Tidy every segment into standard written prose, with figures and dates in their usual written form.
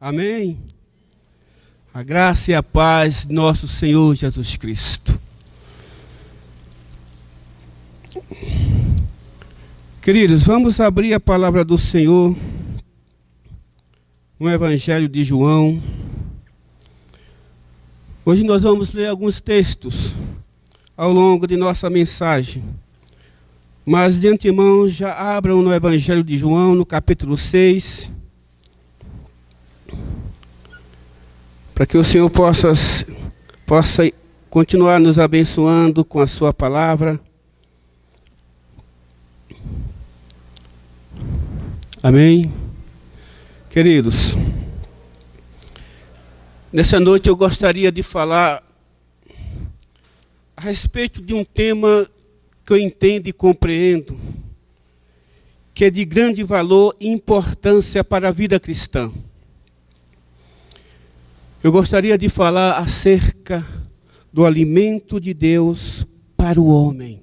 Amém? A graça e a paz de nosso Senhor Jesus Cristo. Queridos, vamos abrir a palavra do Senhor no Evangelho de João. Hoje nós vamos ler alguns textos ao longo de nossa mensagem. Mas de antemão já abram no Evangelho de João, no capítulo 6, para que o Senhor possa continuar nos abençoando com a sua palavra. Amém? Queridos, nessa noite eu gostaria de falar a respeito de um tema que eu entendo e compreendo, que é de grande valor e importância para a vida cristã. Eu gostaria de falar acerca do alimento de Deus para o homem.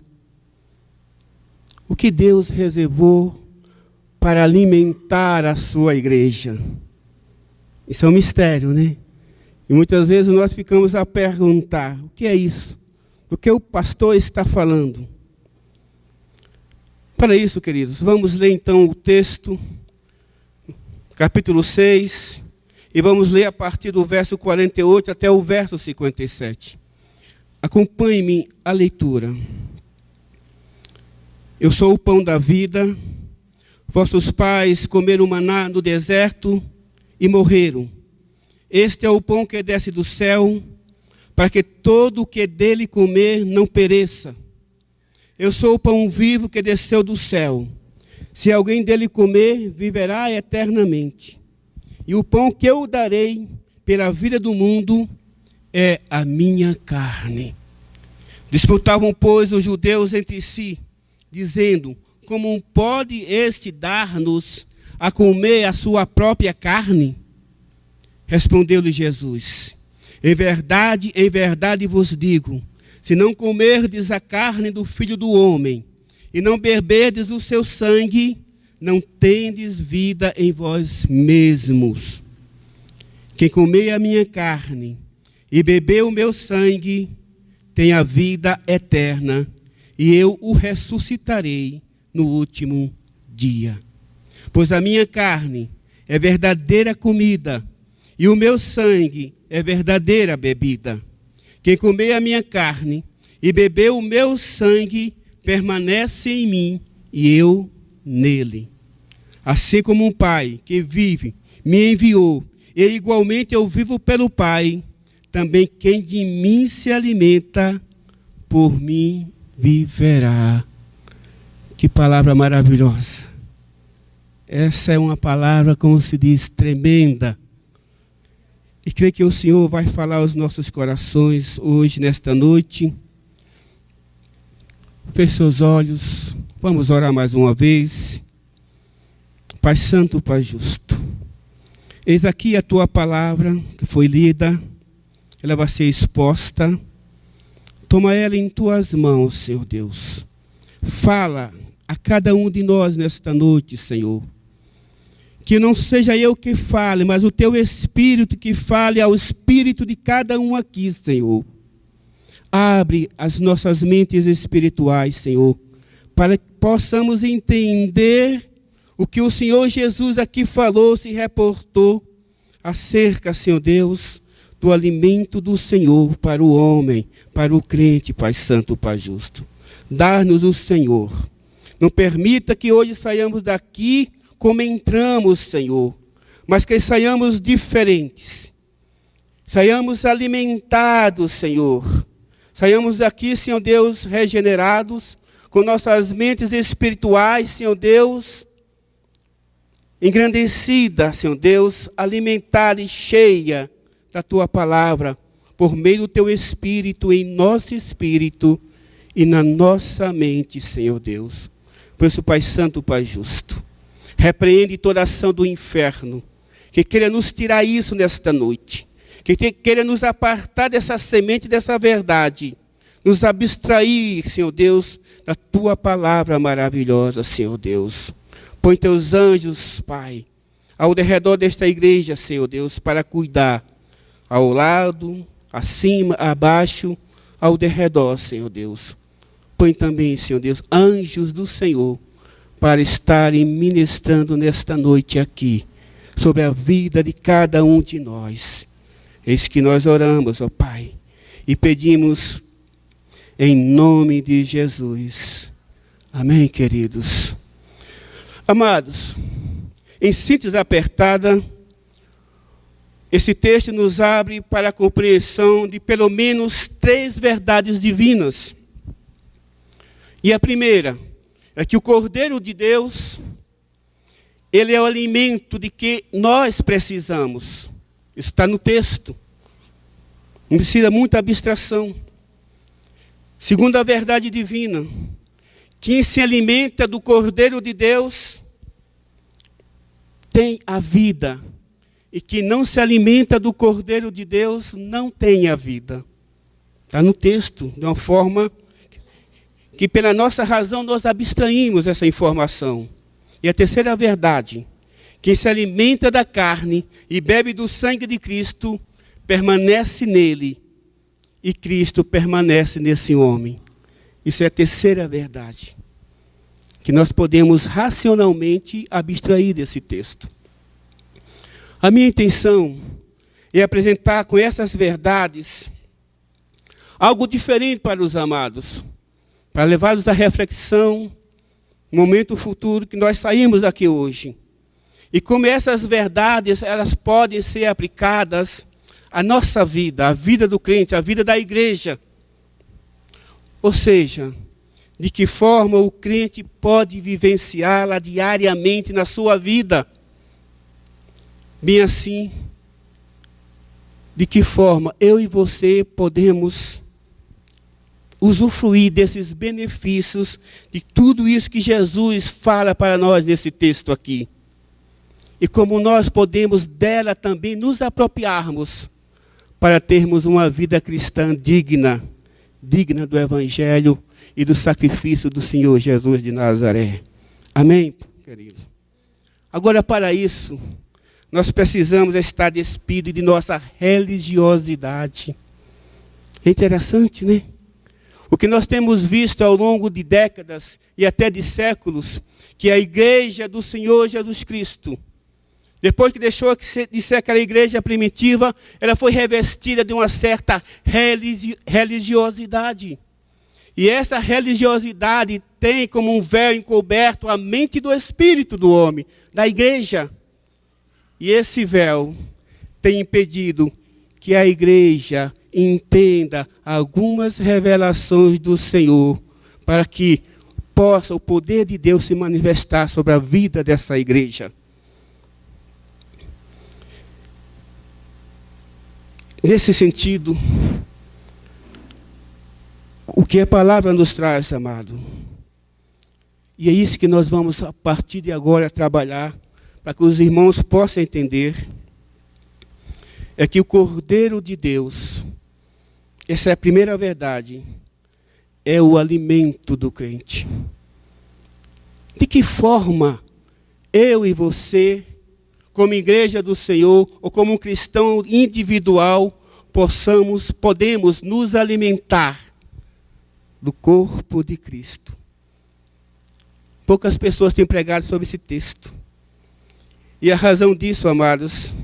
O que Deus reservou para alimentar a sua igreja. Isso é um mistério, né? E muitas vezes nós ficamos a perguntar, o que é isso? Do que o pastor está falando? Para isso, queridos, vamos ler então o texto, capítulo 6, e vamos ler a partir do verso 48 até o verso 57. Acompanhe-me a leitura. Eu sou o pão da vida. Vossos pais comeram maná no deserto e morreram. Este é o pão que desce do céu, para que todo o que dele comer não pereça. Eu sou o pão vivo que desceu do céu. Se alguém dele comer, viverá eternamente. E o pão que eu darei pela vida do mundo é a minha carne. Disputavam, pois, os judeus entre si, dizendo, como pode este dar-nos a comer a sua própria carne? Respondeu-lhe Jesus, em verdade vos digo, se não comerdes a carne do Filho do Homem, e não beberdes o seu sangue, não tendes vida em vós mesmos. Quem comer a minha carne e beber o meu sangue, tem a vida eterna, e eu o ressuscitarei no último dia. Pois a minha carne é verdadeira comida, e o meu sangue é verdadeira bebida. Quem comer a minha carne e beber o meu sangue, permanece em mim, e eu nele. Assim como um pai que vive me enviou, e igualmente eu vivo pelo Pai, também quem de mim se alimenta, por mim viverá. Que palavra maravilhosa. Essa é uma palavra, como se diz, tremenda. E creio que o Senhor vai falar aos nossos corações hoje, nesta noite. Feche seus olhos. Vamos orar mais uma vez. Pai Santo, Pai Justo. Eis aqui a Tua palavra que foi lida. Ela vai ser exposta. Toma ela em Tuas mãos, Senhor Deus. Fala a cada um de nós nesta noite, Senhor. Que não seja eu que fale, mas o Teu Espírito que fale ao Espírito de cada um aqui, Senhor. Abre as nossas mentes espirituais, Senhor, para que possamos entender o que o Senhor Jesus aqui falou, se reportou acerca, Senhor Deus, do alimento do Senhor para o homem, para o crente, Pai Santo, Pai Justo. Dá-nos o Senhor. Não permita que hoje saiamos daqui como entramos, Senhor, mas que saiamos diferentes. Saiamos alimentados, Senhor. Saiamos daqui, Senhor Deus, regenerados, com nossas mentes espirituais, Senhor Deus, engrandecida, Senhor Deus, alimentada e cheia da Tua palavra, por meio do Teu Espírito, em nosso espírito e na nossa mente, Senhor Deus. Por isso, Pai Santo, Pai Justo, repreende toda ação do inferno, que queira nos tirar isso nesta noite, que queira nos apartar dessa semente, dessa verdade, nos abstrair, Senhor Deus, da Tua palavra maravilhosa, Senhor Deus. Põe Teus anjos, Pai, ao redor desta igreja, Senhor Deus, para cuidar ao lado, acima, abaixo, ao redor, Senhor Deus. Põe também, Senhor Deus, anjos do Senhor para estarem ministrando nesta noite aqui, sobre a vida de cada um de nós. Eis que nós oramos, ó Pai, e pedimos em nome de Jesus. Amém, queridos. Amados, em síntese apertada, esse texto nos abre para a compreensão de pelo menos 3 verdades divinas. E a primeira é que o Cordeiro de Deus, ele é o alimento de que nós precisamos. Isso está no texto. Não precisa muita abstração. Segunda verdade divina, quem se alimenta do Cordeiro de Deus tem a vida. E quem não se alimenta do Cordeiro de Deus não tem a vida. Está no texto, de uma forma que pela nossa razão nós abstraímos essa informação. E a terceira verdade, quem se alimenta da carne e bebe do sangue de Cristo, permanece nele, e Cristo permanece nesse homem. Isso é a terceira verdade, que nós podemos racionalmente abstrair desse texto. A minha intenção é apresentar com essas verdades algo diferente para os amados, para levá-los à reflexão, no momento futuro que nós saímos daqui hoje. E como essas verdades, elas podem ser aplicadas à nossa vida, à vida do crente, à vida da igreja. Ou seja, de que forma o crente pode vivenciá-la diariamente na sua vida. Bem assim, de que forma eu e você podemos usufruir desses benefícios, de tudo isso que Jesus fala para nós nesse texto aqui. E como nós podemos dela também nos apropriarmos para termos uma vida cristã digna do Evangelho e do sacrifício do Senhor Jesus de Nazaré. Amém, queridos? Agora, para isso, nós precisamos estar despidos de nossa religiosidade. É interessante, né? O que nós temos visto ao longo de décadas e até de séculos, que a igreja do Senhor Jesus Cristo, depois que deixou de ser aquela igreja primitiva, ela foi revestida de uma certa religiosidade. E essa religiosidade tem como um véu encoberto a mente do espírito do homem, da igreja. E esse véu tem impedido que a igreja entenda algumas revelações do Senhor, para que possa o poder de Deus se manifestar sobre a vida dessa igreja. Nesse sentido, o que a palavra nos traz, amado, e é isso que nós vamos, a partir de agora, trabalhar, para que os irmãos possam entender, é que o Cordeiro de Deus, essa é a primeira verdade, é o alimento do crente. De que forma eu e você, como igreja do Senhor, ou como um cristão individual, podemos nos alimentar do corpo de Cristo? Poucas pessoas têm pregado sobre esse texto. E a razão disso, amados,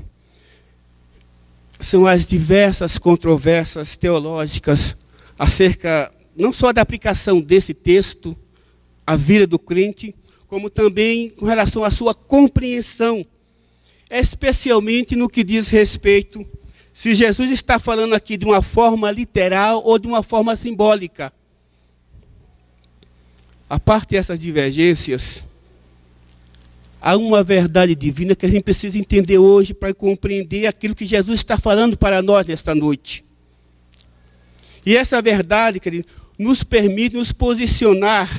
são as diversas controvérsias teológicas acerca não só da aplicação desse texto à vida do crente, como também com relação à sua compreensão, especialmente no que diz respeito se Jesus está falando aqui de uma forma literal ou de uma forma simbólica. A parte dessas divergências, há uma verdade divina que a gente precisa entender hoje para compreender aquilo que Jesus está falando para nós nesta noite. E essa verdade, querido, nos permite nos posicionar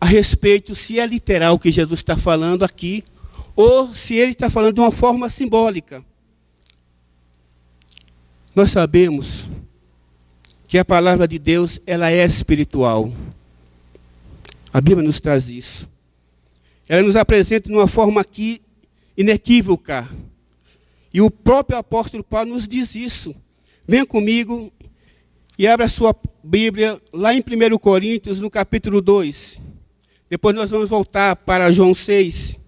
a respeito se é literal o que Jesus está falando aqui, ou se ele está falando de uma forma simbólica. Nós sabemos que a palavra de Deus, ela é espiritual. A Bíblia nos traz isso. ela nos apresenta de uma forma aqui inequívoca. E o próprio apóstolo Paulo nos diz isso. Venha comigo e abra a sua Bíblia lá em 1 Coríntios, no capítulo 2. Depois nós vamos voltar para João 6.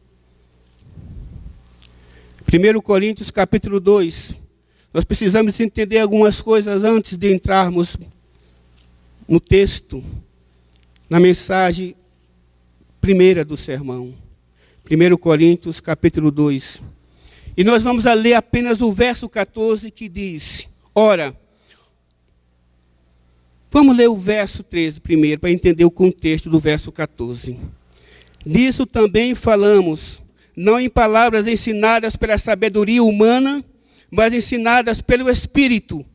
1 Coríntios, capítulo 2. Nós precisamos entender algumas coisas antes de entrarmos no texto, na mensagem primeira do sermão. 1 Coríntios, capítulo 2. E nós vamos ler apenas o verso 14 que diz, ora, vamos ler o verso 13 primeiro, para entender o contexto do verso 14. Disso também falamos, não em palavras ensinadas pela sabedoria humana, mas ensinadas pelo Espírito,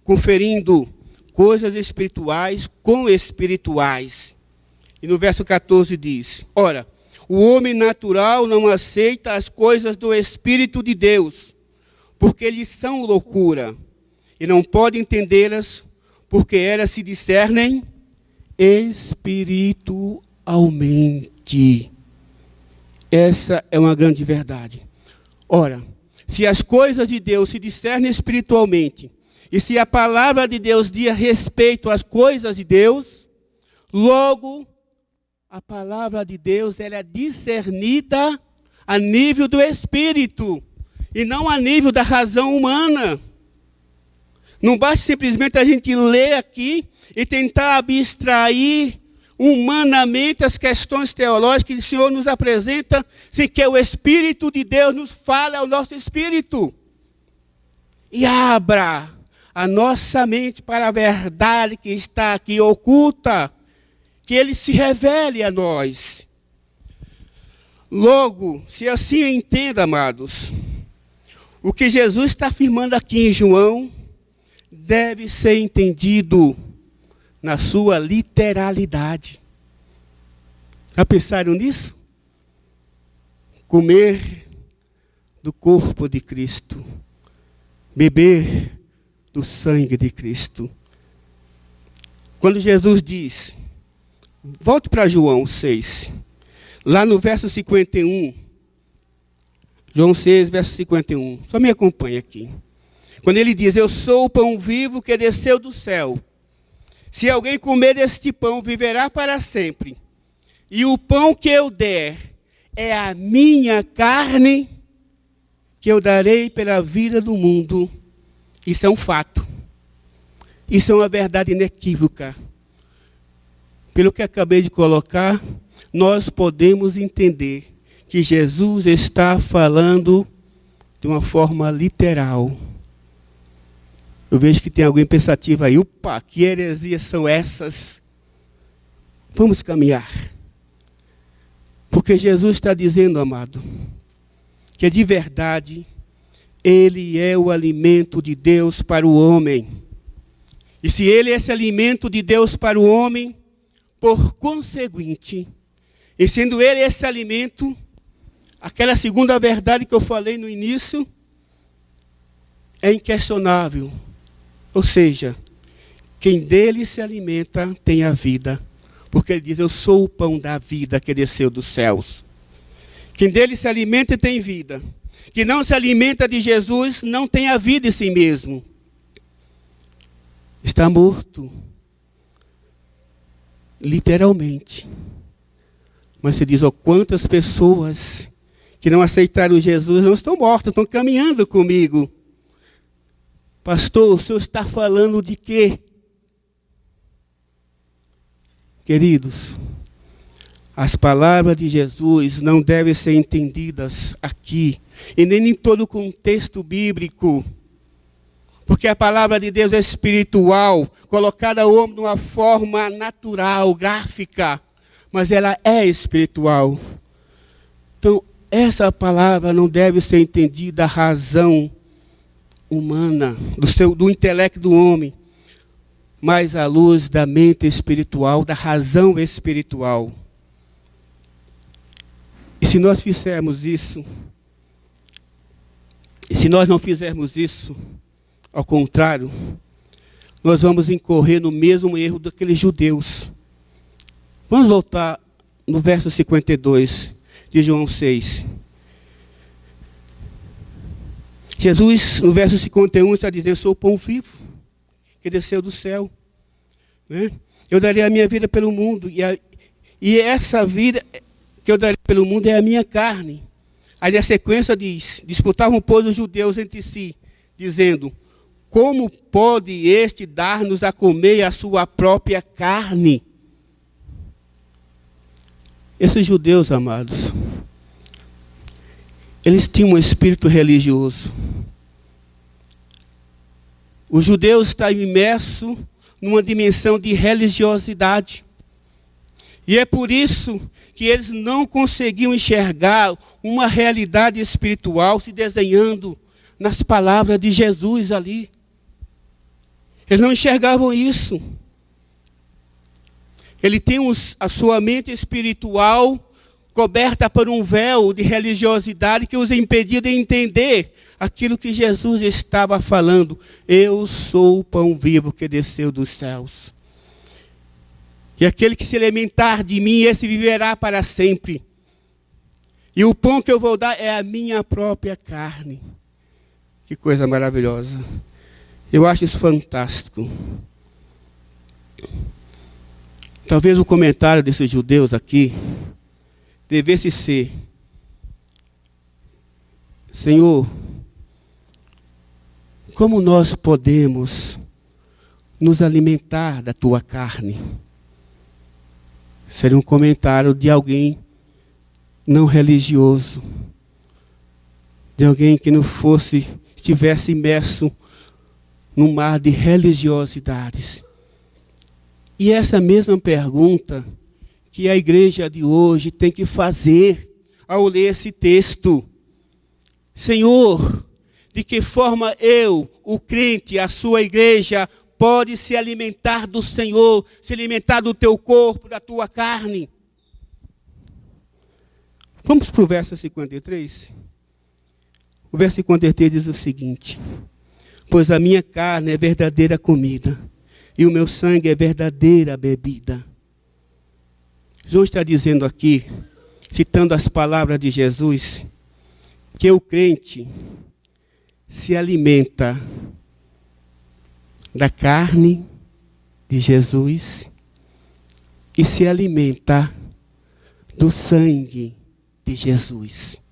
conferindo coisas espirituais com espirituais. E no verso 14 diz, ora, o homem natural não aceita as coisas do Espírito de Deus, porque lhes são loucura, e não pode entendê-las, porque elas se discernem espiritualmente. Essa é uma grande verdade. Ora, se as coisas de Deus se discernem espiritualmente, e se a palavra de Deus diz respeito às coisas de Deus, logo, a palavra de Deus ela é discernida a nível do Espírito, e não a nível da razão humana. Não basta simplesmente a gente ler aqui e tentar abstrair humanamente as questões teológicas que o Senhor nos apresenta, sem que o Espírito de Deus nos fale ao nosso espírito. E abra a nossa mente para a verdade que está aqui oculta, que Ele se revele a nós. Logo, se assim entenda, amados, o que Jesus está afirmando aqui em João, deve ser entendido na sua literalidade. Já pensaram nisso? Comer do corpo de Cristo, beber do sangue de Cristo. Quando Jesus diz, volte para João 6, lá no verso 51, João 6, verso 51, só me acompanhe aqui. Quando ele diz, eu sou o pão vivo que desceu do céu. Se alguém comer deste pão, viverá para sempre. E o pão que eu der é a minha carne, que eu darei pela vida do mundo. Isso é um fato. Isso é uma verdade inequívoca. Pelo que acabei de colocar, nós podemos entender que Jesus está falando de uma forma literal. Eu vejo que tem alguém pensativo aí. Opa, que heresias são essas? Vamos caminhar. Porque Jesus está dizendo, amado, que de verdade, Ele é o alimento de Deus para o homem. E se Ele é esse alimento de Deus para o homem, por conseguinte, e sendo Ele esse alimento, aquela segunda verdade que eu falei no início, é inquestionável. Ou seja, quem dele se alimenta tem a vida. Porque ele diz, eu sou o pão da vida que desceu dos céus. Quem dele se alimenta tem vida. Quem não se alimenta de Jesus não tem a vida em si mesmo. Está morto. Literalmente. Mas se diz, quantas pessoas que não aceitaram Jesus não estão mortas, estão caminhando comigo. Pastor, o senhor está falando de quê? Queridos, as palavras de Jesus não devem ser entendidas aqui, e nem em todo o contexto bíblico. Porque a palavra de Deus é espiritual, colocada ao homem de uma forma natural, gráfica, mas ela é espiritual. Então, essa palavra não deve ser entendida a razão humana, do intelecto do homem, mas à luz da mente espiritual, da razão espiritual. E se nós fizermos isso, e se nós não fizermos isso, ao contrário, nós vamos incorrer no mesmo erro daqueles judeus. Vamos voltar no verso 52. de João 6. Jesus, no verso 51, está dizendo: eu sou o pão vivo que desceu do céu. Né? Eu darei a minha vida pelo mundo, e essa vida que eu darei pelo mundo é a minha carne. Aí na sequência diz: disputavam, pois, os judeus entre si, dizendo: como pode este dar-nos a comer a sua própria carne? Esses judeus, amados, eles tinham um espírito religioso. Os judeus estavam imersos numa dimensão de religiosidade. E é por isso que eles não conseguiam enxergar uma realidade espiritual se desenhando nas palavras de Jesus ali. Eles não enxergavam isso. Ele tem a sua mente espiritual coberta por um véu de religiosidade que os impedia de entender aquilo que Jesus estava falando. Eu sou o pão vivo que desceu dos céus. E aquele que se alimentar de mim, esse viverá para sempre. E o pão que eu vou dar é a minha própria carne. Que coisa maravilhosa. Eu acho isso fantástico. Talvez o comentário desses judeus aqui devesse ser: Senhor, como nós podemos nos alimentar da tua carne? Seria um comentário de alguém não religioso, de alguém que não estivesse imerso num mar de religiosidades. E essa mesma pergunta que a igreja de hoje tem que fazer ao ler esse texto: Senhor, de que forma eu, o crente, a sua igreja, pode se alimentar do Senhor, se alimentar do teu corpo, da tua carne? Vamos para o verso 53. O verso 53 diz o seguinte: pois a minha carne é verdadeira comida, e o meu sangue é verdadeira bebida. João está dizendo aqui, citando as palavras de Jesus, que o crente se alimenta da carne de Jesus e se alimenta do sangue de Jesus.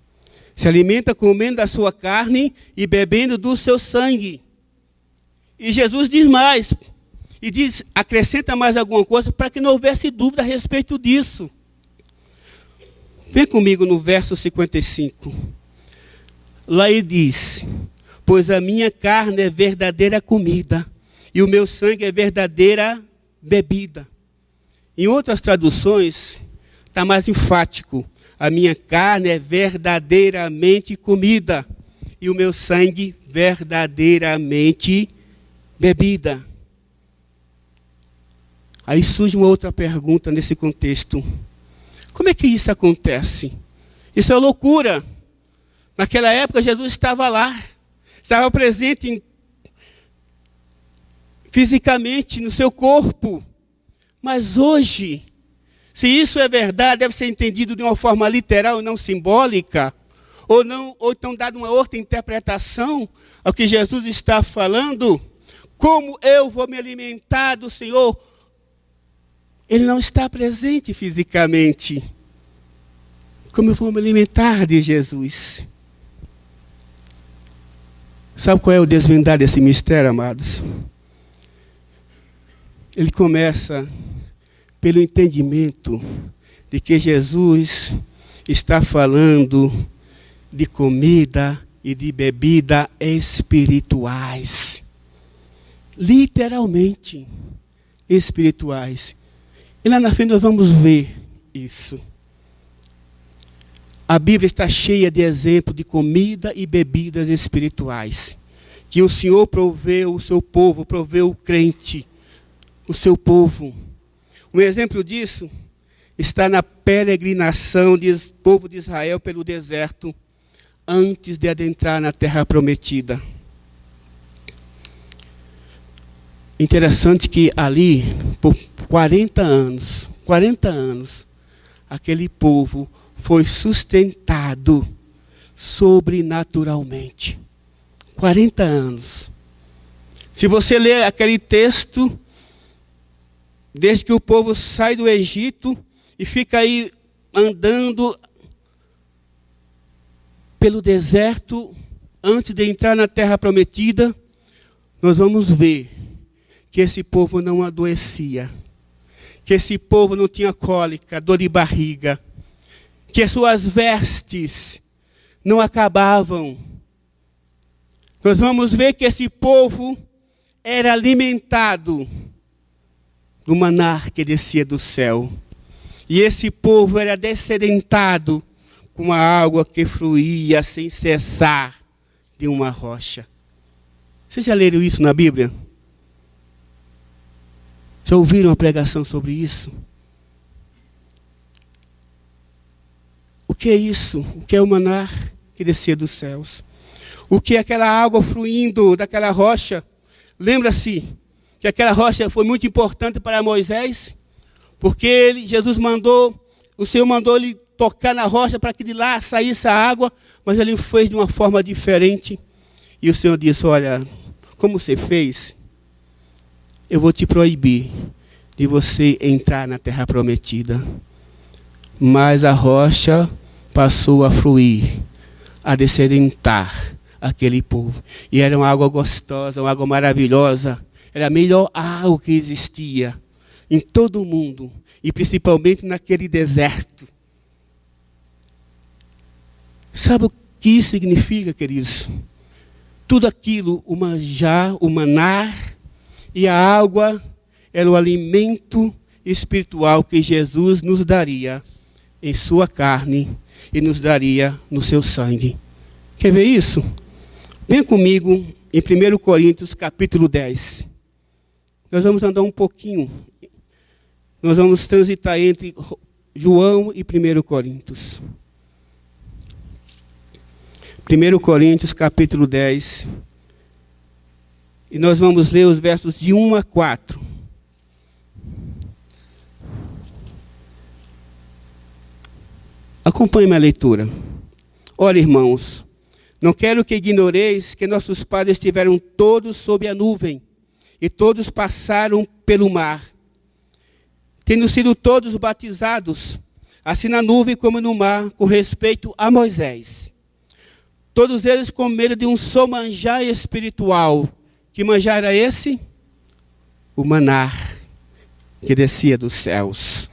Se alimenta comendo da sua carne e bebendo do seu sangue. E Jesus diz mais, e diz, acrescenta mais alguma coisa para que não houvesse dúvida a respeito disso. Vem comigo no verso 55. Lá ele diz: pois a minha carne é verdadeira comida, e o meu sangue é verdadeira bebida. Em outras traduções, está mais enfático: a minha carne é verdadeiramente comida, e o meu sangue verdadeiramente bebida. Aí surge uma outra pergunta nesse contexto: como é que isso acontece? Isso é loucura. Naquela época Jesus estava lá, estava presente fisicamente no seu corpo. Mas hoje, se isso é verdade, deve ser entendido de uma forma literal e não simbólica, ou então dado uma outra interpretação ao que Jesus está falando. Como eu vou me alimentar do Senhor? Ele não está presente fisicamente. Como eu vou me alimentar de Jesus? Sabe qual é o desvendar desse mistério, amados? Ele começa pelo entendimento de que Jesus está falando de comida e de bebida espirituais. Literalmente espirituais. E lá na frente nós vamos ver isso. A Bíblia está cheia de exemplos de comida e bebidas espirituais, que o Senhor proveu o seu povo, proveu o crente, o seu povo. Um exemplo disso está na peregrinação do povo de Israel pelo deserto, antes de adentrar na terra prometida. Interessante que ali, por 40 anos, aquele povo foi sustentado sobrenaturalmente. 40 anos. Se você ler aquele texto, desde que o povo sai do Egito e fica aí andando pelo deserto, antes de entrar na terra prometida, nós vamos ver que esse povo não adoecia, que esse povo não tinha cólica, dor de barriga, que as suas vestes não acabavam. Nós vamos ver que esse povo era alimentado do maná que descia do céu. E esse povo era descedentado com a água que fluía sem cessar de uma rocha. Vocês já leram isso na Bíblia? Já ouviram uma pregação sobre isso? O que é isso? O que é o maná que descia dos céus? O que é aquela água fluindo daquela rocha? Lembra-se que aquela rocha foi muito importante para Moisés, porque Jesus mandou, o Senhor mandou ele tocar na rocha para que de lá saísse a água, mas ele fez de uma forma diferente. E o Senhor disse: olha, como você fez, eu vou te proibir de você entrar na terra prometida. Mas a rocha passou a fluir, a descedentar aquele povo. E era uma água gostosa, uma água maravilhosa. Era a melhor água que existia em todo o mundo, e principalmente naquele deserto. Sabe o que isso significa, queridos? Tudo aquilo, o manjar, o maná e a água, era o alimento espiritual que Jesus nos daria em sua carne e nos daria no seu sangue. Quer ver isso? Venha comigo em 1 Coríntios capítulo 10. Nós vamos andar um pouquinho. Nós vamos transitar entre João e 1 Coríntios. 1 Coríntios capítulo 10. E nós vamos ler os versos de 1 a 4. Acompanhe minha leitura. Ora, irmãos, não quero que ignoreis que nossos pais estiveram todos sob a nuvem, e todos passaram pelo mar, tendo sido todos batizados, assim na nuvem como no mar, com respeito a Moisés. Todos eles comeram de um só manjar espiritual. Que manjar era esse? O maná que descia dos céus.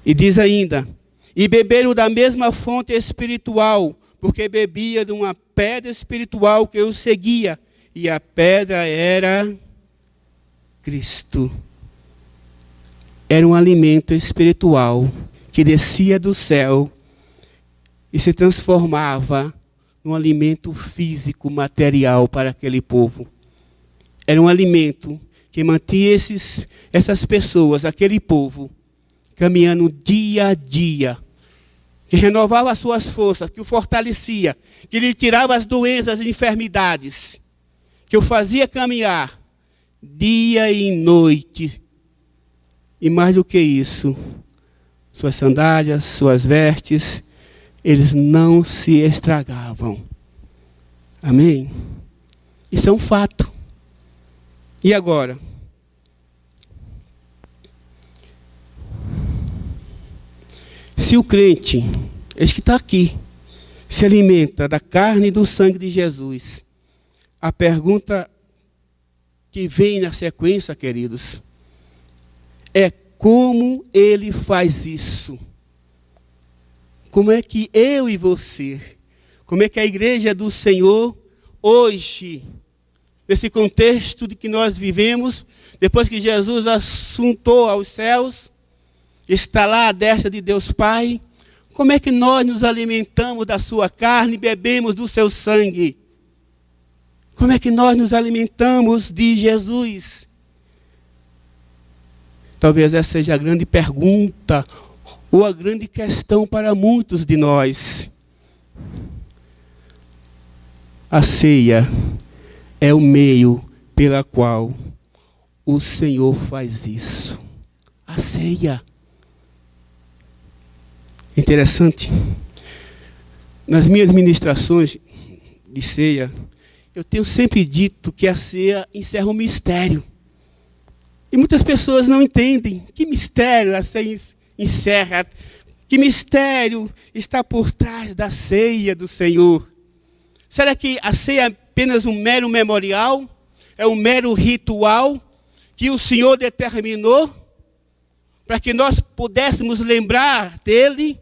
E diz ainda: e beberam da mesma fonte espiritual, porque bebia de uma pedra espiritual que os seguia, e a pedra era Cristo. Era um alimento espiritual que descia do céu e se transformava num alimento físico, material para aquele povo. Era um alimento que mantinha essas pessoas, aquele povo, caminhando dia a dia, que renovava as suas forças, que o fortalecia, que lhe tirava as doenças e enfermidades, que o fazia caminhar dia e noite. E mais do que isso, suas sandálias, suas vestes, eles não se estragavam. Amém? Isso é um fato. E agora? Se o crente, esse que está aqui, se alimenta da carne e do sangue de Jesus, a pergunta que vem na sequência, queridos, é como ele faz isso? Como é que eu e você, como é que a igreja do Senhor, hoje, nesse contexto de que nós vivemos, depois que Jesus assuntou aos céus, está lá à destra de Deus Pai, como é que nós nos alimentamos da sua carne e bebemos do seu sangue? Como é que nós nos alimentamos de Jesus? Talvez essa seja a grande pergunta, ou a grande questão para muitos de nós. A ceia é o meio pela qual o Senhor faz isso. A ceia Interessante. Nas minhas ministrações de ceia, eu tenho sempre dito que a ceia encerra um mistério. E muitas pessoas não entendem que mistério a ceia encerra, que mistério está por trás da ceia do Senhor. Será que a ceia é apenas um mero memorial? É um mero ritual que o Senhor determinou para que nós pudéssemos lembrar dele?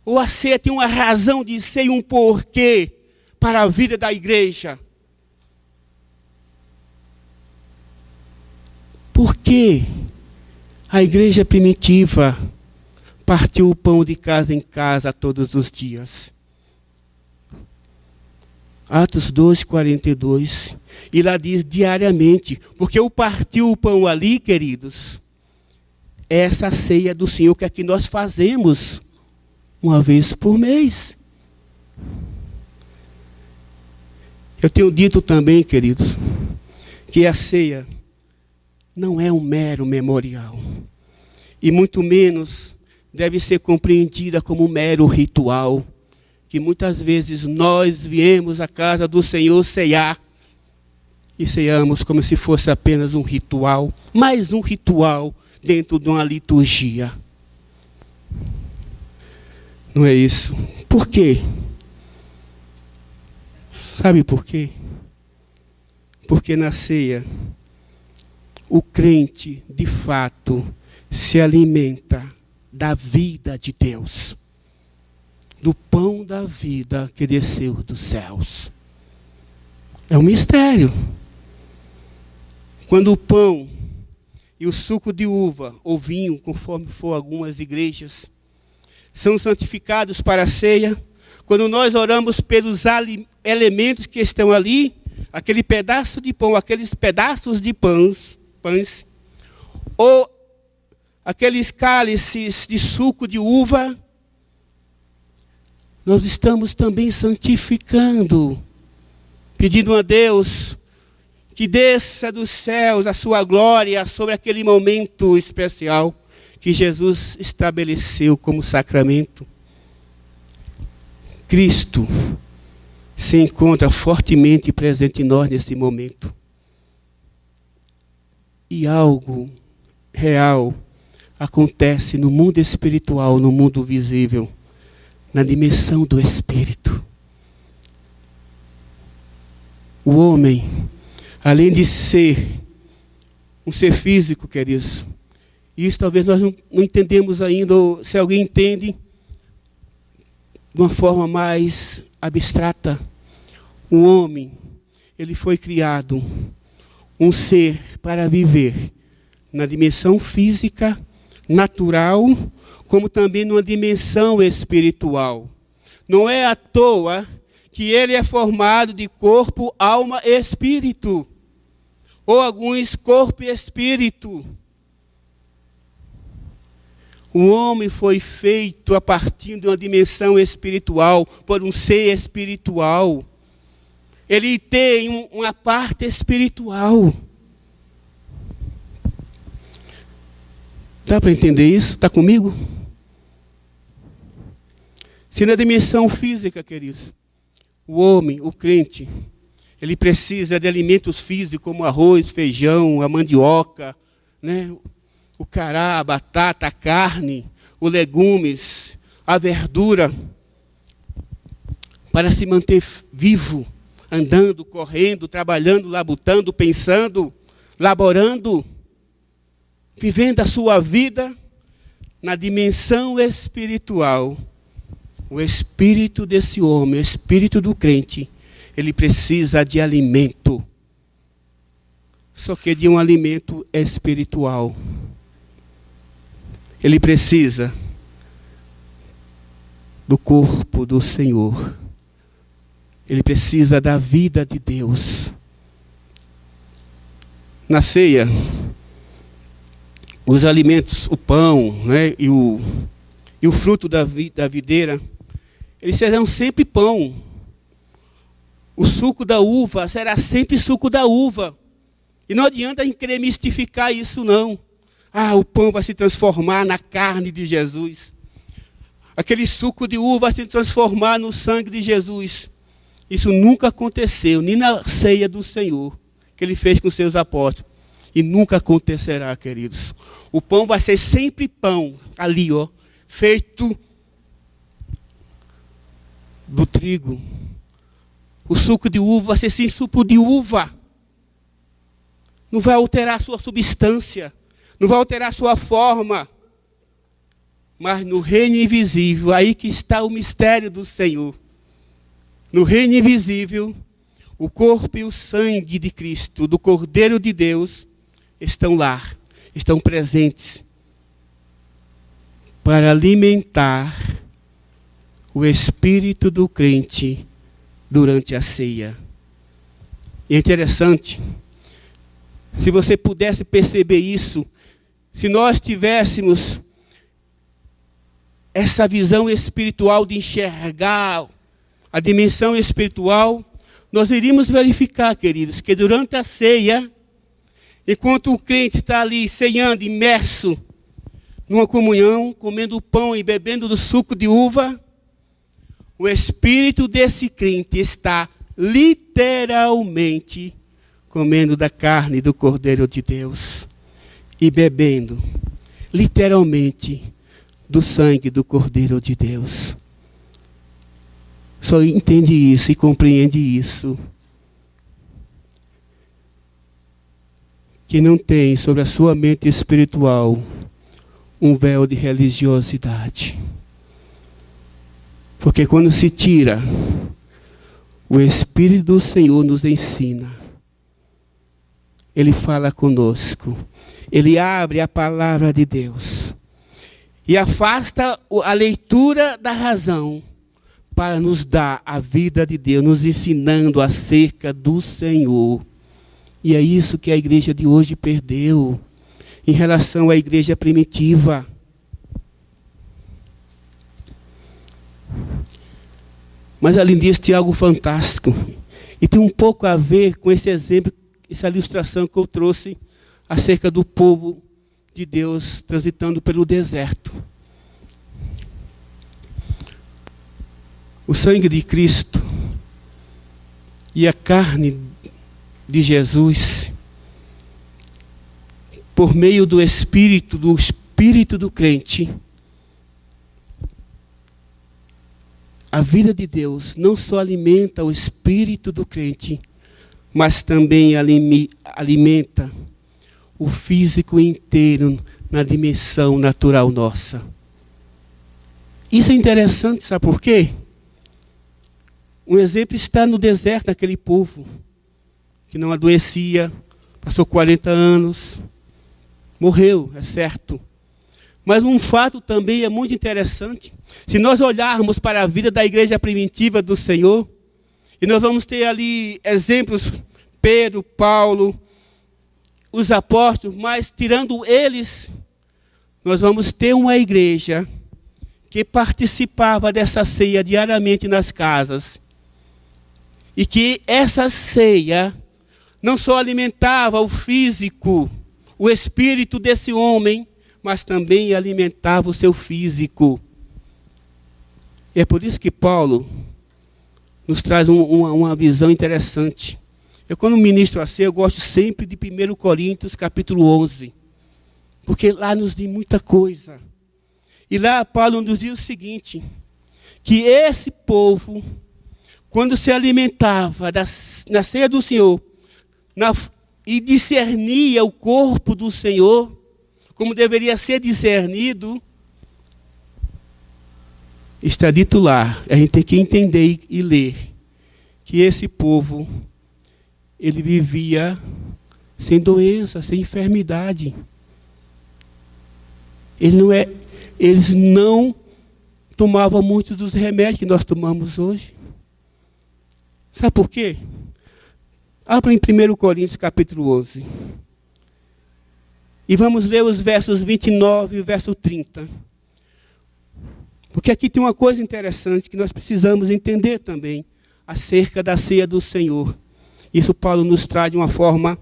Ou a ceia tem uma razão de ser e um porquê para a vida da igreja? Por que a igreja primitiva partiu o pão de casa em casa todos os dias? Atos 2:42. E lá diz diariamente, porque o partiu o pão ali, queridos, é essa ceia do Senhor que aqui nós fazemos uma vez por mês. Eu tenho dito também, queridos, que a ceia não é um mero memorial. E muito menos deve ser compreendida como um mero ritual. Que muitas vezes nós viemos à casa do Senhor ceiar. E ceiamos como se fosse apenas um ritual. Mais um ritual dentro de uma liturgia. Não é isso. Por quê? Sabe por quê? Porque na ceia, o crente, de fato, se alimenta da vida de Deus. Do pão da vida que desceu dos céus. É um mistério. Quando o pão e o suco de uva, ou vinho, conforme for algumas igrejas, são santificados para a ceia, quando nós oramos pelos elementos que estão ali, aquele pedaço de pão, aqueles pedaços de pães, ou aqueles cálices de suco de uva, nós estamos também santificando, pedindo a Deus que desça dos céus a sua glória sobre aquele momento especial que Jesus estabeleceu como sacramento. Cristo se encontra fortemente presente em nós nesse momento. E algo real acontece no mundo espiritual, no mundo visível, na dimensão do Espírito. O homem, além de ser um ser físico, queridos, isso talvez nós não entendemos ainda, ou se alguém entende, de uma forma mais abstrata, o homem, ele foi criado um ser para viver na dimensão física, natural, como também numa dimensão espiritual. Não é à toa que ele é formado de corpo, alma e espírito. Ou alguns corpo e espírito. O homem foi feito a partir de uma dimensão espiritual, por um ser espiritual. Ele tem uma parte espiritual. Dá para entender isso? Está comigo? Se na dimensão física, queridos, o homem, o crente, ele precisa de alimentos físicos como arroz, feijão, a mandioca, né? O cará, a batata, a carne, os legumes, a verdura, para se manter vivo, andando, correndo, trabalhando, labutando, pensando, laborando, vivendo a sua vida na dimensão espiritual. O espírito desse homem, o espírito do crente, ele precisa de alimento. Só que de um alimento espiritual. Ele precisa do corpo do Senhor. Ele precisa da vida de Deus. Na ceia, os alimentos, o pão, né, e o fruto da videira, eles serão sempre pão. O suco da uva será sempre suco da uva. E não adianta a gente querer mistificar isso, não. Ah, o pão vai se transformar na carne de Jesus. aquele suco de uva vai se transformar no sangue de Jesus. Isso nunca aconteceu, nem na ceia do Senhor, que ele fez com seus apóstolos. E nunca acontecerá, queridos. O pão vai ser sempre pão, ali, ó, feito do trigo. O suco de uva vai ser sim suco de uva. Não vai alterar a sua substância, não vai alterar a sua forma. Mas no reino invisível, aí que está o mistério do Senhor. No reino invisível, o corpo e o sangue de Cristo, do Cordeiro de Deus, estão lá, estão presentes para alimentar o espírito do crente durante a ceia. E é interessante, se você pudesse perceber isso, se nós tivéssemos essa visão espiritual de enxergar a dimensão espiritual, nós iríamos verificar, queridos, que durante a ceia, enquanto o crente está ali ceando, imerso numa comunhão, comendo o pão e bebendo do suco de uva, o espírito desse crente está literalmente comendo da carne do Cordeiro de Deus e bebendo, literalmente, do sangue do Cordeiro de Deus. Só entende isso e compreende isso. Que não tem sobre a sua mente espiritual um véu de religiosidade. Porque quando se tira, o Espírito do Senhor nos ensina. Ele fala conosco. Ele abre a palavra de Deus. E afasta a leitura da razão para nos dar a vida de Deus, nos ensinando acerca do Senhor. E é isso que a igreja de hoje perdeu em relação à igreja primitiva. Mas além disso tem algo fantástico. E tem um pouco a ver com esse exemplo, essa ilustração que eu trouxe acerca do povo de Deus transitando pelo deserto. O sangue de Cristo e a carne de Jesus, por meio do Espírito do crente, a vida de Deus não só alimenta o espírito do crente, mas também alimenta o físico inteiro na dimensão natural nossa. Isso é interessante, sabe por quê? Um exemplo está no deserto daquele povo que não adoecia, passou 40 anos, morreu, é certo. Mas um fato também é muito interessante. Se nós olharmos para a vida da igreja primitiva do Senhor, e nós vamos ter ali exemplos, Pedro, Paulo, os apóstolos, mas tirando eles, nós vamos ter uma igreja que participava dessa ceia diariamente nas casas. E que essa ceia não só alimentava o físico, o espírito desse homem, mas também alimentava o seu físico. E é por isso que Paulo nos traz uma visão interessante. Eu, quando ministro a ceia, eu gosto sempre de 1 Coríntios, capítulo 11. Porque lá nos diz muita coisa. E lá Paulo nos diz o seguinte, que esse povo, quando se alimentava na ceia do Senhor, e discernia o corpo do Senhor, como deveria ser discernido, está dito lá, a gente tem que entender e ler, que esse povo, ele vivia sem doença, sem enfermidade. Eles não tomavam muitos dos remédios que nós tomamos hoje. Sabe por quê? Abra em 1 Coríntios capítulo 11. E vamos ler os versos 29 e o verso 30. Porque aqui tem uma coisa interessante que nós precisamos entender também acerca da ceia do Senhor. Isso Paulo nos traz de uma forma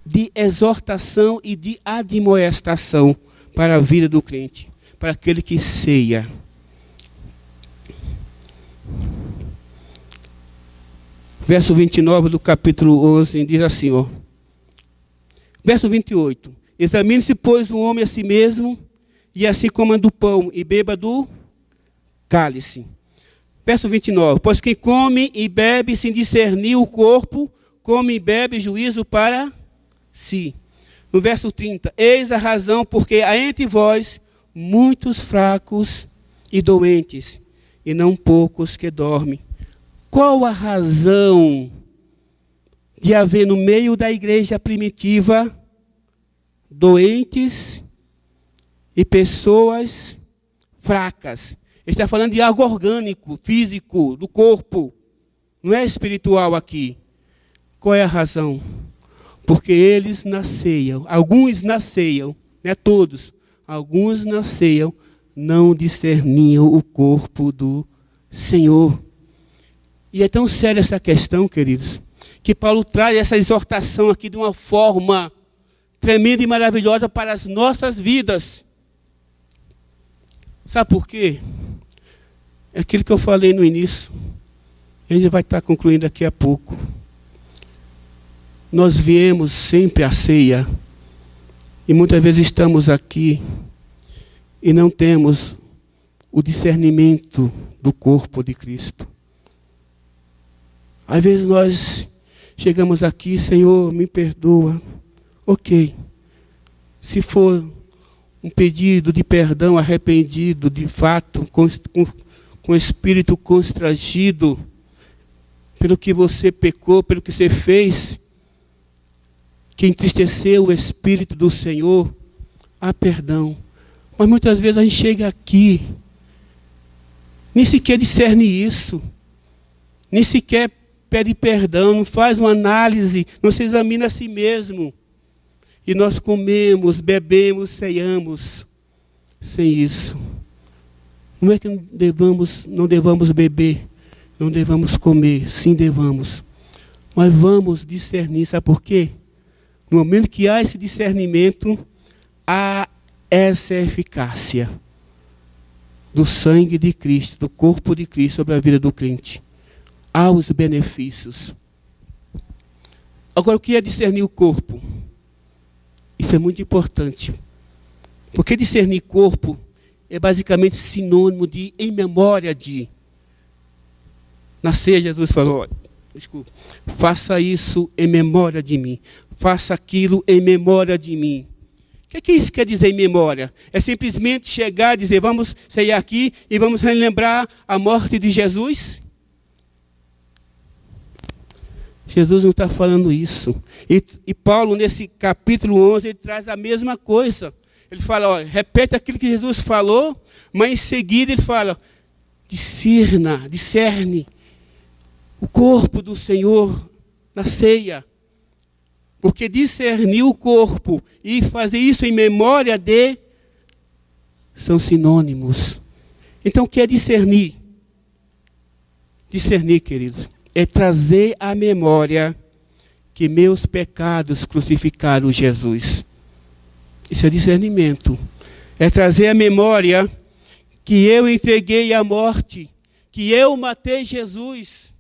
de exortação e de admoestação para a vida do crente, para aquele que ceia. Verso 29 do capítulo 11 diz assim, ó. Verso 28. Examine-se, pois, o homem a si mesmo, e assim coma do pão e beba do cálice. Verso 29. Pois quem come e bebe sem discernir o corpo, come e bebe juízo para si. No verso 30. Eis a razão porque há entre vós muitos fracos e doentes, e não poucos que dormem. Qual a razão de haver no meio da igreja primitiva doentes e pessoas fracas? Ele está falando de algo orgânico, físico, do corpo. Não é espiritual aqui. Qual é a razão? Porque eles nasciam, alguns nasciam, não é todos, alguns nasciam, não discerniam o corpo do Senhor. E é tão séria essa questão, queridos, que Paulo traz essa exortação aqui de uma forma tremenda e maravilhosa para as nossas vidas. Sabe por quê? É aquilo que eu falei no início. A gente vai estar concluindo daqui a pouco. Nós viemos sempre à ceia. E muitas vezes estamos aqui e não temos o discernimento do corpo de Cristo. Às vezes nós chegamos aqui, Senhor, me perdoa. Ok. Se for um pedido de perdão arrependido, de fato, com o espírito constrangido, pelo que você pecou, pelo que você fez, que entristeceu o Espírito do Senhor, há perdão. Mas muitas vezes a gente chega aqui, nem sequer discerne isso, nem sequer pede perdão, não faz uma análise, não se examina a si mesmo. E nós comemos, bebemos, ceiamos sem isso. Não é que não devamos beber, não devamos comer, sim devamos. Mas vamos discernir, sabe por quê? No momento que há esse discernimento, há essa eficácia do sangue de Cristo, do corpo de Cristo sobre a vida do crente. Há os benefícios. Agora, o que é discernir o corpo? Isso é muito importante. Porque discernir corpo é basicamente sinônimo de em memória de. Na ceia, Jesus falou, desculpa, faça isso em memória de mim. Faça aquilo em memória de mim. O que isso quer dizer em memória? É simplesmente chegar e dizer, vamos sair aqui e vamos relembrar a morte de Jesus? Jesus não está falando isso. E Paulo, nesse capítulo 11, ele traz a mesma coisa. Ele fala, ó, repete aquilo que Jesus falou, mas em seguida ele fala, discerne o corpo do Senhor na ceia. Porque discernir o corpo e fazer isso em memória de são sinônimos. Então, o que é discernir? Discernir, queridos, é trazer à memória que meus pecados crucificaram Jesus. Isso é discernimento. É trazer à memória que eu entreguei à morte, que eu matei Jesus.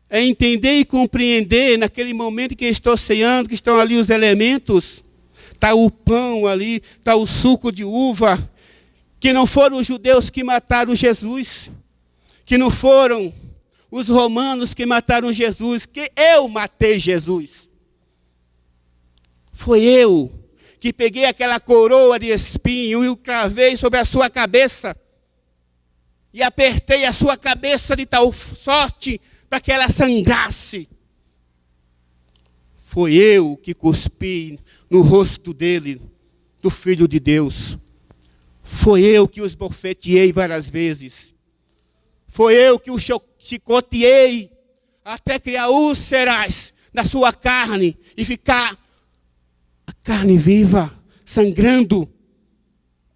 É entender e compreender naquele momento que estou ceando, que estão ali os elementos, está o pão ali, está o suco de uva, que não foram os judeus que mataram Jesus, que não foram os romanos que mataram Jesus, que eu matei Jesus. Foi eu que peguei aquela coroa de espinho e o cravei sobre a sua cabeça e apertei a sua cabeça de tal sorte para que ela sangrasse. Foi eu que cuspi no rosto dele, do Filho de Deus. Foi eu que os bofeteei várias vezes. Foi eu que o chicoteei até criar úlceras na sua carne e ficar a carne viva, sangrando.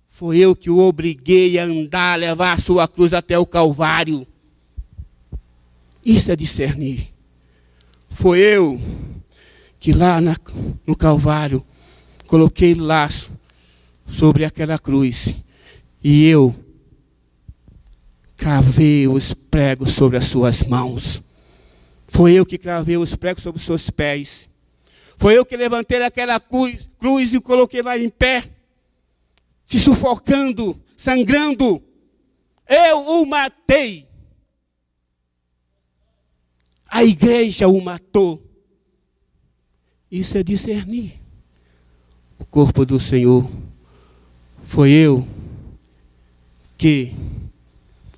Foi eu que o obriguei a andar, a levar a sua cruz até o Calvário. Isso é discernir. Foi eu que lá no Calvário coloquei lá sobre aquela cruz e eu cravei os pregos sobre as suas mãos. Foi eu que cravei os pregos sobre os seus pés. Foi eu que levantei aquela cruz e o coloquei lá em pé, se sufocando, sangrando. Eu o matei. A igreja o matou. Isso é discernir o corpo do Senhor. Foi eu que,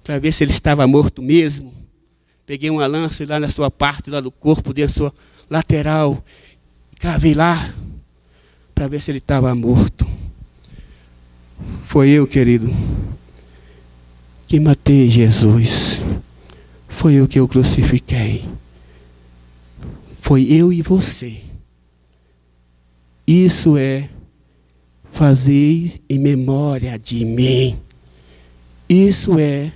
para ver se ele estava morto mesmo, peguei uma lança lá na sua parte, lá do corpo, dentro da sua lateral, cravei lá, para ver se ele estava morto. Foi eu, querido, que matei Jesus. Foi eu que o crucifiquei. Foi eu e você. Isso é fazer em memória de mim. Isso é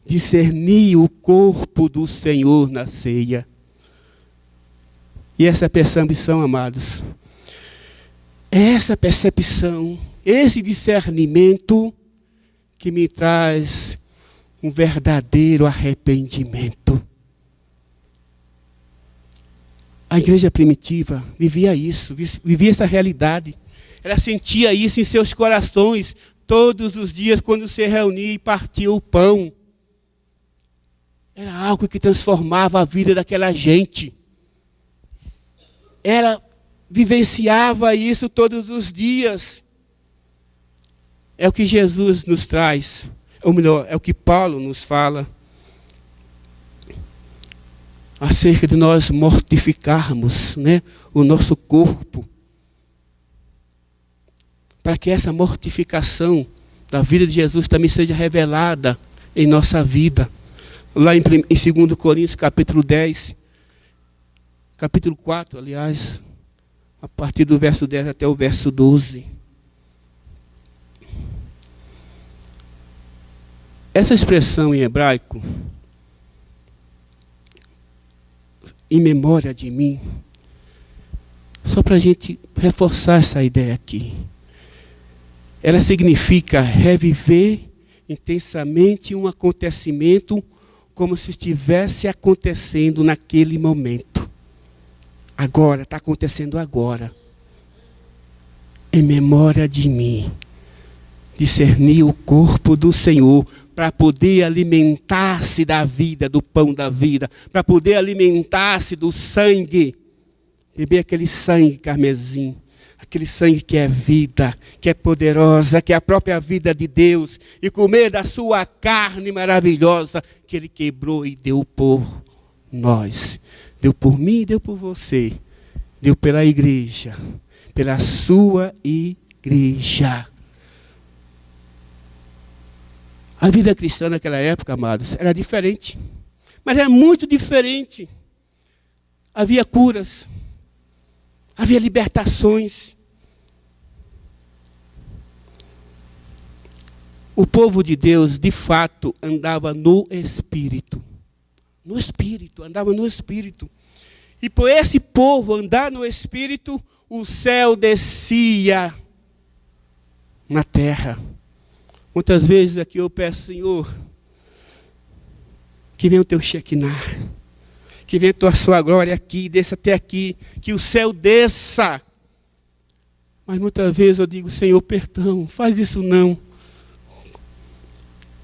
discernir o corpo do Senhor na ceia. E essa percepção, amados, essa percepção, esse discernimento que me traz um verdadeiro arrependimento. A igreja primitiva vivia isso, vivia essa realidade. Ela sentia isso em seus corações todos os dias quando se reunia e partia o pão. Era algo que transformava a vida daquela gente. Ela vivenciava isso todos os dias. É o que Jesus nos traz, ou melhor, é o que Paulo nos fala acerca de nós mortificarmos, né, o nosso corpo, para que essa mortificação da vida de Jesus também seja revelada em nossa vida. Lá em 2 Coríntios, capítulo 10, capítulo 4, aliás, a partir do verso 10 até o verso 12. Essa expressão em hebraico, em memória de mim, só para a gente reforçar essa ideia aqui. Ela significa reviver intensamente um acontecimento como se estivesse acontecendo naquele momento. Agora, está acontecendo agora. Em memória de mim. Discernir o corpo do Senhor para poder alimentar-se da vida, do pão da vida, para poder alimentar-se do sangue, beber aquele sangue carmesim, aquele sangue que é vida, que é poderosa, que é a própria vida de Deus, e comer da sua carne maravilhosa que Ele quebrou e deu por nós. Deu por mim e deu por você. Deu pela igreja, pela sua igreja. A vida cristã naquela época, amados, era diferente. Mas era muito diferente. Havia curas. Havia libertações. O povo de Deus, de fato, andava no Espírito. No Espírito, andava no Espírito. E por esse povo andar no Espírito, o céu descia na terra. Muitas vezes aqui eu peço, Senhor, que venha o teu Shekinah, que venha a sua glória aqui, desça até aqui, que o céu desça. Mas muitas vezes eu digo, Senhor, perdão, faz isso não.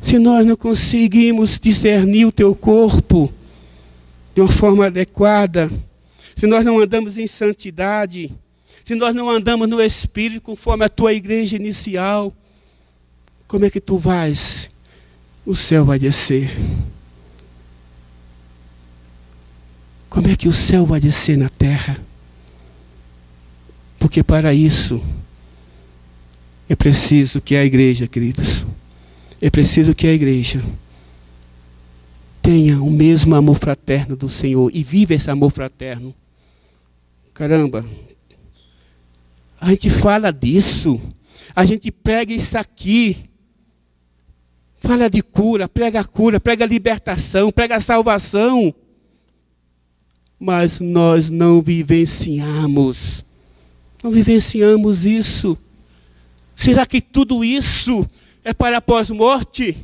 Se nós não conseguimos discernir o teu corpo de uma forma adequada, se nós não andamos em santidade, se nós não andamos no Espírito conforme a tua igreja inicial, como é que tu vais? O céu vai descer. Como é que o céu vai descer na terra? Porque para isso é preciso que a igreja, queridos, é preciso que a igreja tenha o mesmo amor fraterno do Senhor e viva esse amor fraterno. Caramba, a gente fala disso, a gente prega isso aqui, fala de cura, prega libertação, prega salvação, mas nós não vivenciamos isso. Será que tudo isso é para pós-morte?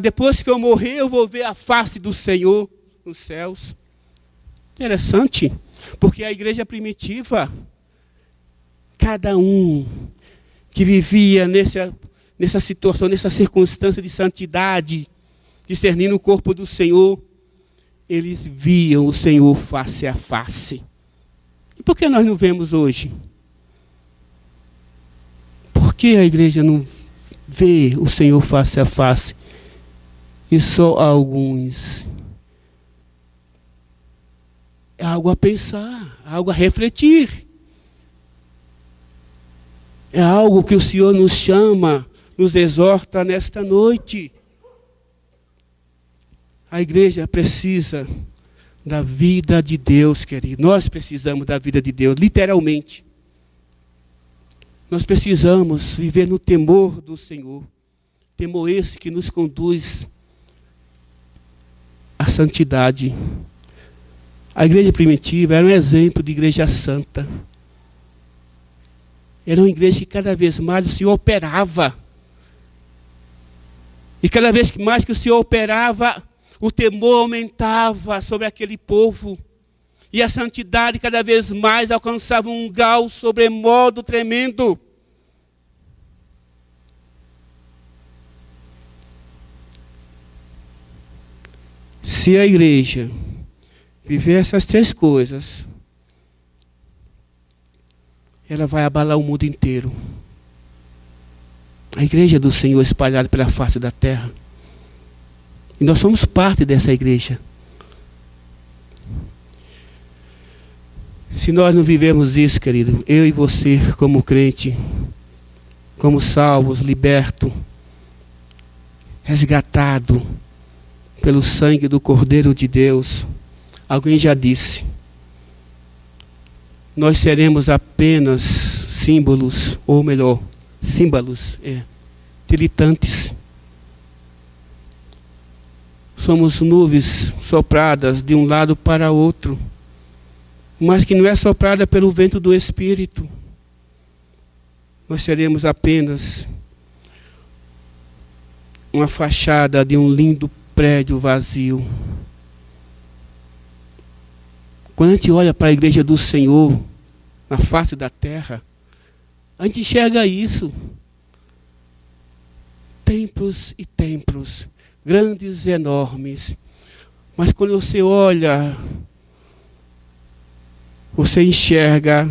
Depois que eu morrer eu vou ver a face do Senhor. nos céus. Interessante, porque a igreja primitiva, cada um que vivia nessa situação, nessa circunstância de santidade, discernindo o corpo do Senhor, eles viam o Senhor face a face. E por que nós não vemos hoje? Por que a igreja não vê o Senhor face a face? E só alguns. É algo a pensar, algo a refletir. É algo que o Senhor nos chama, nos exorta nesta noite. A igreja precisa da vida de Deus, querido. Nós precisamos da vida de Deus, literalmente. Nós precisamos viver no temor do Senhor. Temor esse que nos conduz à santidade. A igreja primitiva era um exemplo de igreja santa. Era uma igreja que cada vez mais o Senhor operava. E cada vez mais que o Senhor operava, o temor aumentava sobre aquele povo. E a santidade cada vez mais alcançava um grau sobremodo tremendo. Se a igreja viver essas três coisas, ela vai abalar o mundo inteiro. A igreja do Senhor espalhada pela face da terra. E nós somos parte dessa igreja. Se nós não vivemos isso, querido, eu e você, como crente, como salvos, liberto, resgatado pelo sangue do Cordeiro de Deus, alguém já disse, nós seremos apenas símbolos, ou melhor, símbolos, tiritantes. Somos nuvens sopradas de um lado para outro, mas que não é soprada pelo vento do Espírito. Nós seremos apenas uma fachada de um lindo prédio vazio. Quando a gente olha para a igreja do Senhor, na face da terra, a gente enxerga isso. Templos e templos, grandes e enormes. Mas quando você olha, você enxerga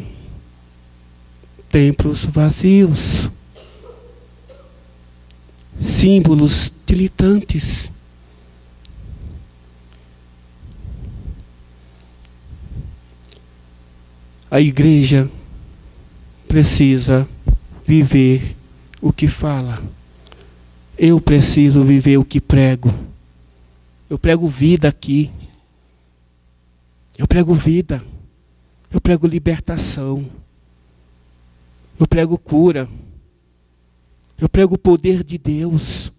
templos vazios, símbolos tilitantes. A igreja precisa viver o que fala. Eu preciso viver o que prego. Eu prego vida aqui. Eu prego vida. Eu prego libertação. Eu prego cura. Eu prego o poder de Deus.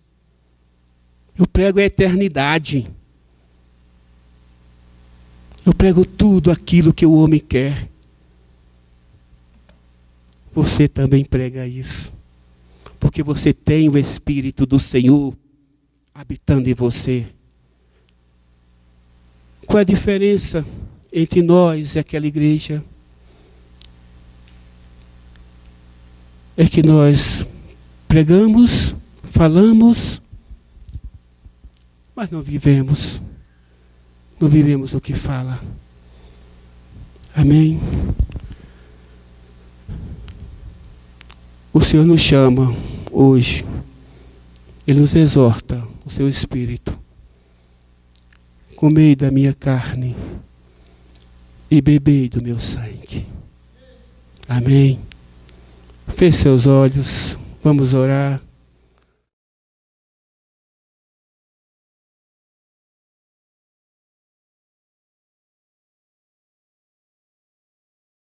Eu prego a eternidade. Eu prego tudo aquilo que o homem quer. Você também prega isso. Porque você tem o Espírito do Senhor habitando em você. Qual é a diferença entre nós e aquela igreja? É que nós pregamos, falamos, mas não vivemos. Não vivemos o que fala. Amém? O Senhor nos chama hoje. Ele nos exorta, o seu Espírito. Comei da minha carne e bebei do meu sangue. Amém? Feche seus olhos, vamos orar.